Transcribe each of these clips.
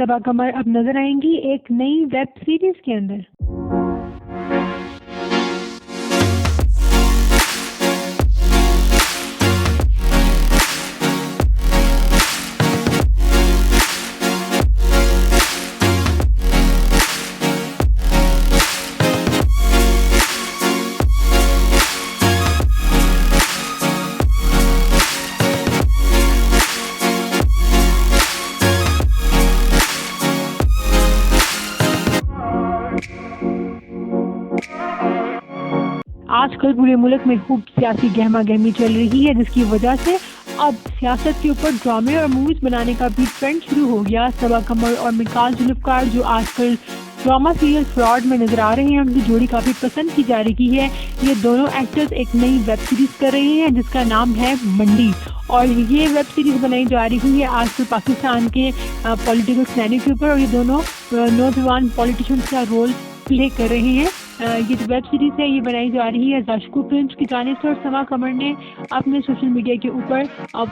صبا قمر اب نظر آئیں گی ایک نئی ویب سیریز کے اندر۔ آج کل پورے ملک میں خوب سیاسی گہما گہمی چل رہی ہے، جس کی وجہ سے اب سیاست کے اوپر ڈرامے اور موویز بنانے کا بھی ٹرینڈ شروع ہو گیا۔ صبا قمر اور مکال ذوالفقار جو آج کل ڈرامہ سیریل فراڈ میں نظر آ رہے ہیں، ان کی جوڑی کافی پسند کی جا رہی ہے۔ یہ دونوں ایکٹرز ایک نئی ویب سیریز کر رہے ہیں جس کا نام ہے منڈی، اور یہ ویب سیریز بنائی جا رہی ہے آج کل پاکستان کے پولیٹیکل سینیریو کے اوپر، اور یہ دونوں نوجوان پولیٹیشینز کا رول پلے کر رہے ہیں۔ یہ جو ویب سیریز ہے یہ بنائی جا رہی ہے زاشکو فلمز کی جانب سے، اور صبا قمر نے اپنے سوشل میڈیا کے اوپر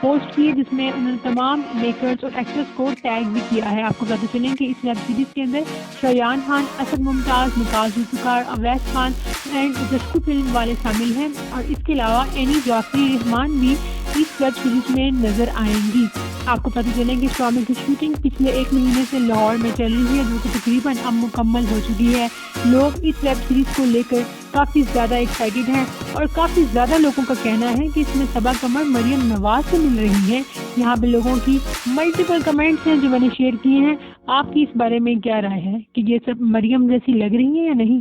پوسٹ کی ہے جس میں انہوں نے تمام میکرز اور ایکٹرز کو ٹیگ بھی کیا ہے۔ آپ کو بتاتے چلیں کہ اس ویب سیریز کے اندر شریان خان، اسد ممتاز، مکال ذوالفقار، اویس خان اینڈ زاشکو فلم والے شامل ہیں، اور اس کے علاوہ اینی جعفری رحمان بھی اس ویب سیریز میں نظر آئیں گی۔ آپ کو پتہ چلیں کہ اس ڈرامے کی شوٹنگ پچھلے 1 مہینے سے لاہور میں چل رہی ہے، جو کہ تقریباً اب مکمل ہو چکی ہے۔ لوگ اس ویب سیریز کو لے کر کافی زیادہ ایکسائٹیڈ ہیں، اور کافی زیادہ لوگوں کا کہنا ہے کہ اس میں صبا قمر مریم نواز سے مل رہی ہیں۔ یہاں پہ لوگوں کی ملٹیپل کمنٹس ہیں جو میں نے شیئر کیے ہیں۔ آپ کی اس بارے میں کیا رائے ہے کہ یہ سب مریم جیسی لگ رہی ہیں یا نہیں؟